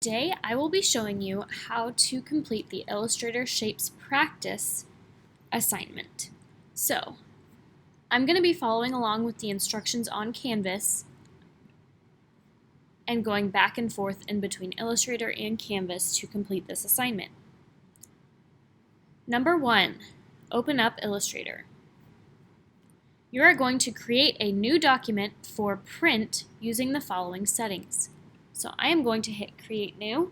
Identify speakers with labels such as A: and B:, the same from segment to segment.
A: Today I will be showing you how to complete the Illustrator Shapes Practice assignment. So, I'm going to be following along with the instructions on Canvas and going back and forth in between Illustrator and Canvas to complete this assignment. Number 1, open up Illustrator. You are going to create a new document for print using the following settings. So I am going to hit Create New.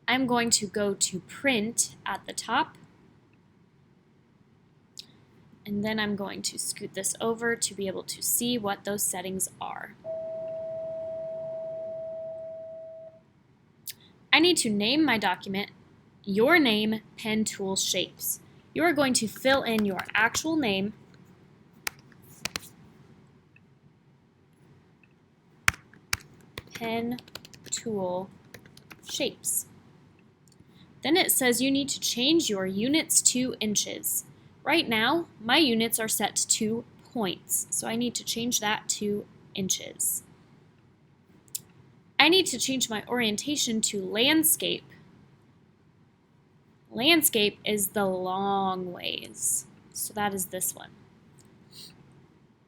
A: I'm going to go to Print at the top. And then I'm going to scoot this over to be able to see what those settings are. I need to name my document Your Name Pen Tool Shapes. You are going to fill in your actual name, Pen Tool Shapes. Then it says you need to change your units to inches. Right now, my units are set to points, so I need to change that to inches. I need to change my orientation to landscape. Landscape is the long ways, so that is this one.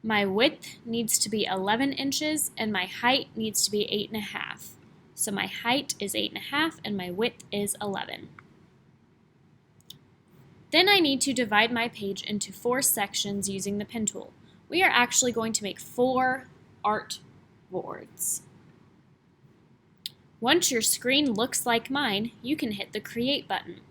A: My width needs to be 11 inches and my height needs to be 8.5. So my height is 8.5 and my width is 11. Then I need to divide my page into 4 sections using the pen tool. We are actually going to make 4 art boards. Once your screen looks like mine, you can hit the Create button.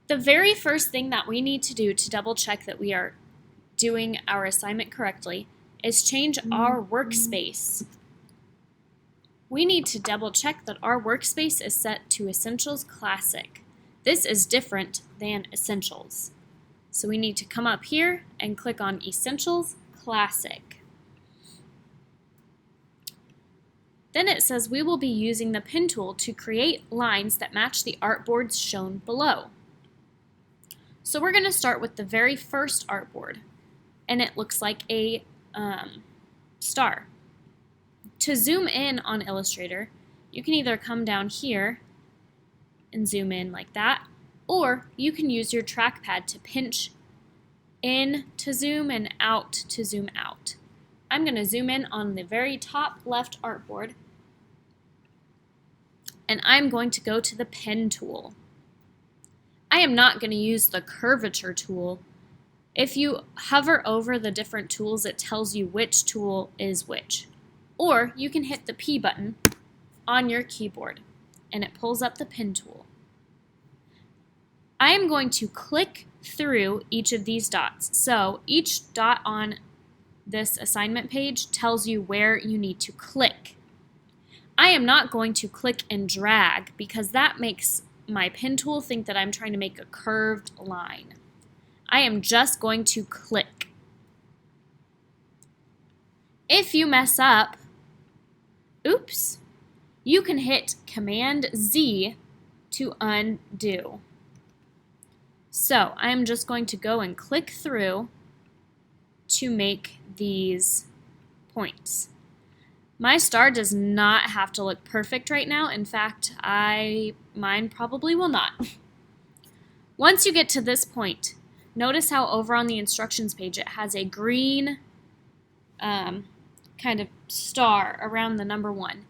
A: The very first thing that we need to do to double check that we are doing our assignment correctly is change our workspace. We need to double check that our workspace is set to Essentials Classic. This is different than Essentials. So we need to come up here and click on Essentials Classic. Then it says we will be using the pen tool to create lines that match the artboards shown below. So we're going to start with the very first artboard, and it looks like a star. To zoom in on Illustrator, you can either come down here and zoom in like that, or you can use your trackpad to pinch in to zoom and out to zoom out. I'm going to zoom in on the very top left artboard, and I'm going to go to the pen tool. I am not going to use the curvature tool. If you hover over the different tools, it tells you which tool is which. Or you can hit the P button on your keyboard and it pulls up the pen tool. I am going to click through each of these dots. So each dot on this assignment page tells you where you need to click. I am not going to click and drag because that makes my pen tool think that I'm trying to make a curved line. I am just going to click. If you mess up, oops, you can hit Command Z to undo. So I am just going to go and click through to make these points. My star does not have to look perfect right now. In fact, mine probably will not. Once you get to this point, notice how over on the instructions page it has a green kind of star around the number 1.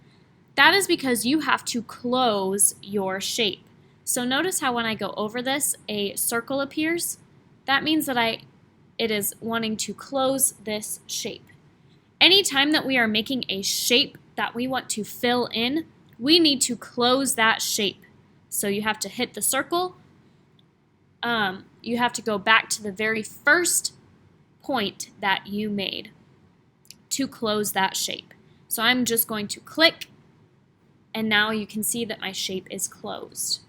A: That is because you have to close your shape. So notice how when I go over this, a circle appears. That means that it is wanting to close this shape. Anytime that we are making a shape that we want to fill in, we need to close that shape. So you have to hit the circle. You have to go back to the very first point that you made to close that shape. So I'm just going to click, and now you can see that my shape is closed.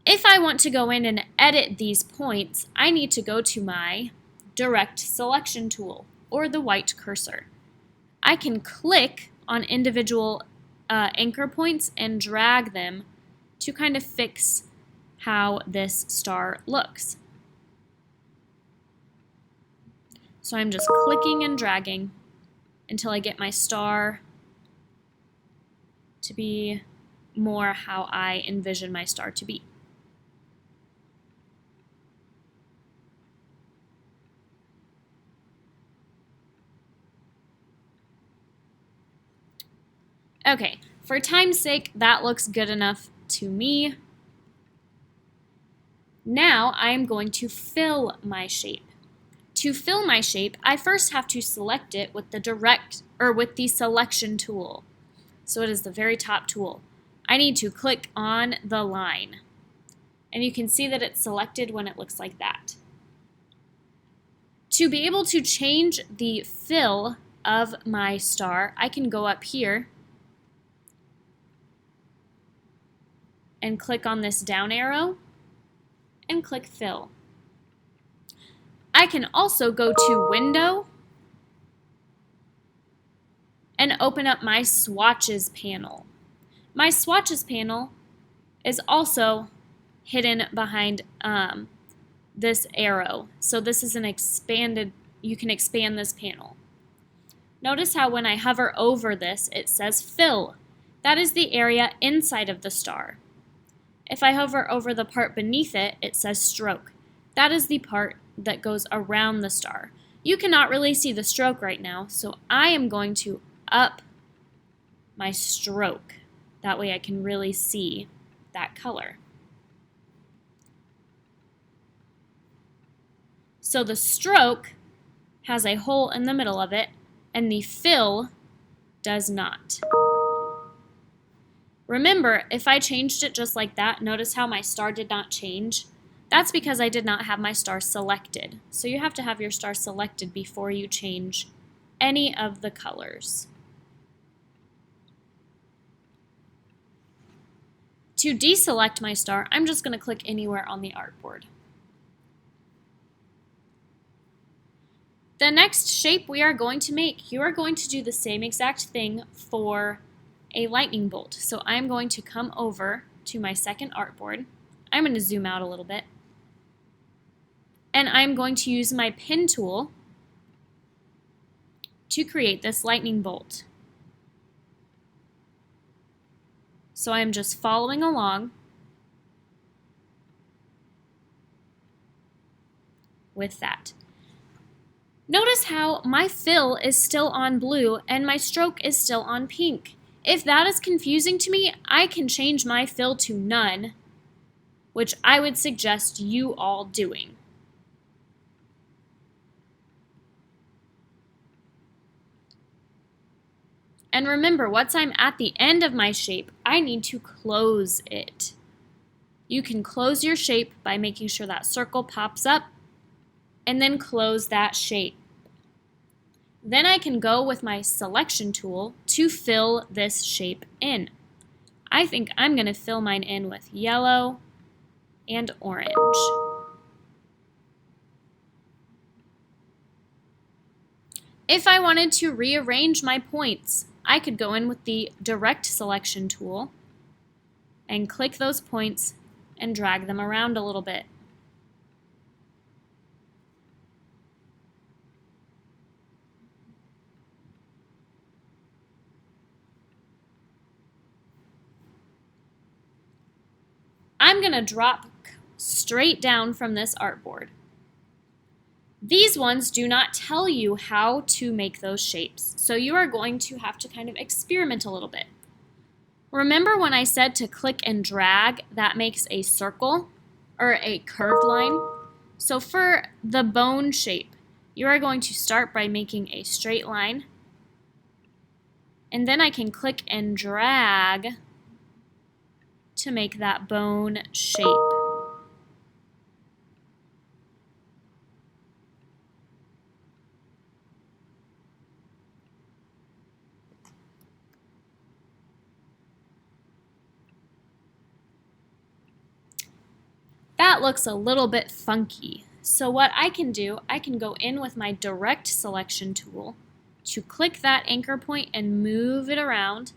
A: If I want to go in and edit these points, I need to go to my Direct Selection tool, or the white cursor. I can click on individual anchor points and drag them to kind of fix how this star looks. So I'm just clicking and dragging until I get my star to be more how I envision my star to be. Okay, for time's sake, that looks good enough to me. Now I'm going to fill my shape. To fill my shape, I first have to select it with the selection tool. So it is the very top tool. I need to click on the line. And you can see that it's selected when it looks like that. To be able to change the fill of my star, I can go up here and click on this down arrow and click fill. I can also go to Window and open up my swatches panel. My swatches panel is also hidden behind this arrow. So this is an expanded, you can expand this panel. Notice how when I hover over this, it says fill. That is the area inside of the star. If I hover over the part beneath it, it says stroke. That is the part that goes around the star. You cannot really see the stroke right now, so I am going to up my stroke. That way I can really see that color. So the stroke has a hole in the middle of it, and the fill does not. Remember, if I changed it just like that, notice how my star did not change? That's because I did not have my star selected. So you have to have your star selected before you change any of the colors. To deselect my star, I'm just going to click anywhere on the artboard. The next shape we are going to make, you are going to do the same exact thing for a lightning bolt. So I'm going to come over to my second artboard. I'm going to zoom out a little bit. And I'm going to use my pen tool to create this lightning bolt. So I'm just following along with that. Notice how my fill is still on blue and my stroke is still on pink. If that is confusing to me, I can change my fill to none, which I would suggest you all doing. And remember, once I'm at the end of my shape, I need to close it. You can close your shape by making sure that circle pops up and then close that shape. Then I can go with my selection tool to fill this shape in. I think I'm going to fill mine in with yellow and orange. If I wanted to rearrange my points, I could go in with the direct selection tool and click those points and drag them around a little bit. I'm going to drop straight down from this artboard. These ones do not tell you how to make those shapes, so you are going to have to kind of experiment a little bit. Remember when I said to click and drag, that makes a circle or a curved line? So for the bone shape, you are going to start by making a straight line, and then I can click and drag to make that bone shape. That looks a little bit funky. So what I can do, I can go in with my direct selection tool to click that anchor point and move it around.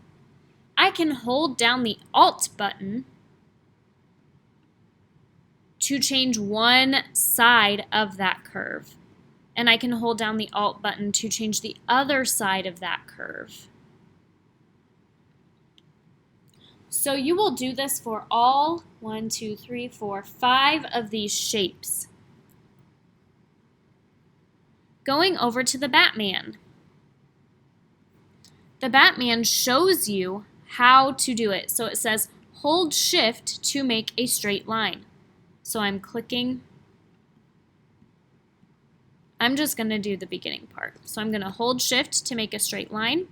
A: I can hold down the Alt button to change one side of that curve. and I can hold down the Alt button to change the other side of that curve. So you will do this for all 1, 2, 3, 4, 5 of these shapes. Going over to the Batman. The Batman shows you how to do it. So it says hold Shift to make a straight line. So I'm clicking. I'm just going to do the beginning part. So I'm going to hold Shift to make a straight line.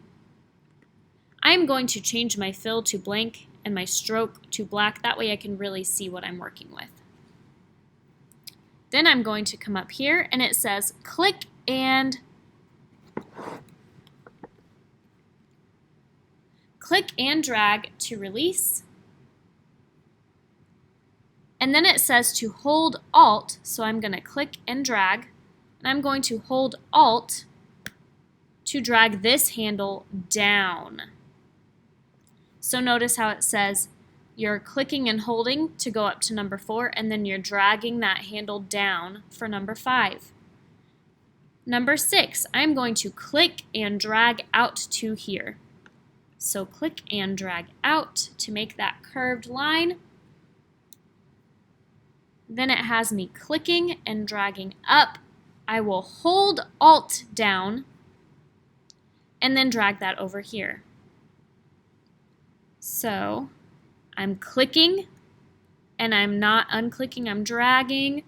A: I'm going to change my fill to blank and my stroke to black. That way I can really see what I'm working with. Then I'm going to come up here and it says click and drag to release. And then it says to hold Alt, so I'm going to click and drag, and I'm going to hold Alt to drag this handle down. So notice how it says you're clicking and holding to go up to number 4, and then you're dragging that handle down for number 5. Number 6, I'm going to click and drag out to here. So click and drag out to make that curved line. Then it has me clicking and dragging up. I will hold Alt down and then drag that over here. So I'm clicking and I'm not unclicking, I'm dragging.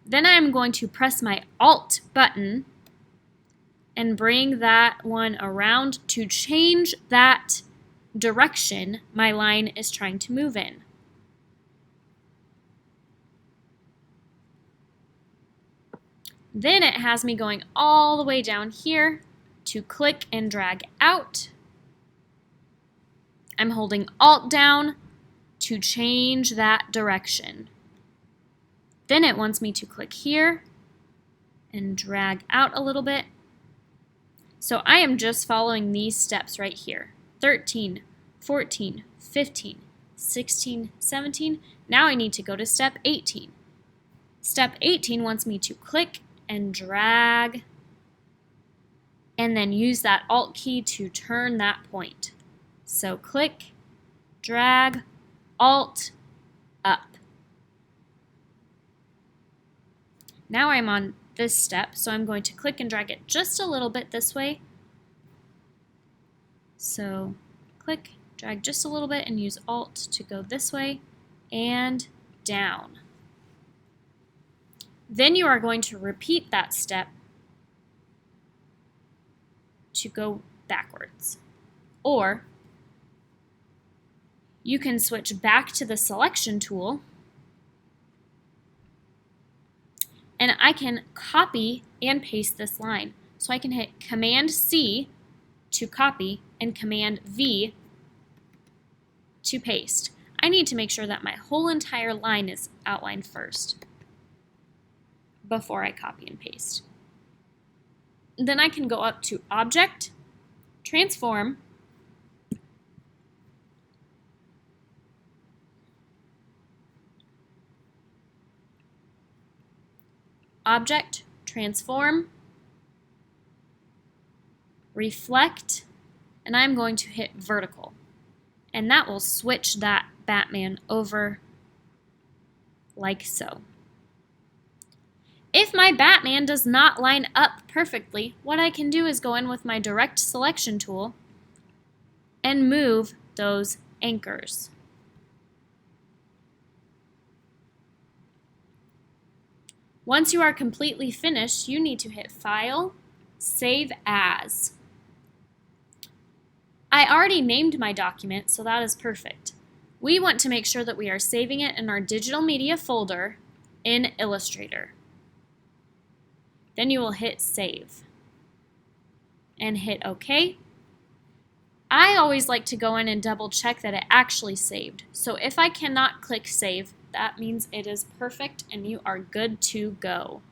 A: Then I'm going to press my Alt button and bring that one around to change that direction my line is trying to move in. Then it has me going all the way down here to click and drag out. I'm holding Alt down to change that direction. Then it wants me to click here and drag out a little bit. So I am just following these steps right here. 13, 14, 15, 16, 17. Now I need to go to step 18. Step 18 wants me to click and drag and then use that Alt key to turn that point. So click, drag, Alt, up. Now I'm on this step, so I'm going to click and drag it just a little bit this way. So click, drag just a little bit and use Alt to go this way and down. Then you are going to repeat that step to go backwards. Or you can switch back to the selection tool and I can copy and paste this line. So I can hit Command C to copy and Command V to paste. I need to make sure that my whole entire line is outlined first before I copy and paste. Then I can go up to Object, Transform, Object, Transform, Reflect, and I'm going to hit Vertical. And that will switch that Batman over like so. If my Batman does not line up perfectly, what I can do is go in with my Direct Selection tool and move those anchors. Once you are completely finished, you need to hit File, Save As. I already named my document, so that is perfect. We want to make sure that we are saving it in our digital media folder in Illustrator. Then you will hit Save and hit OK. I always like to go in and double check that it actually saved. So if I cannot click Save, that means it is perfect and you are good to go.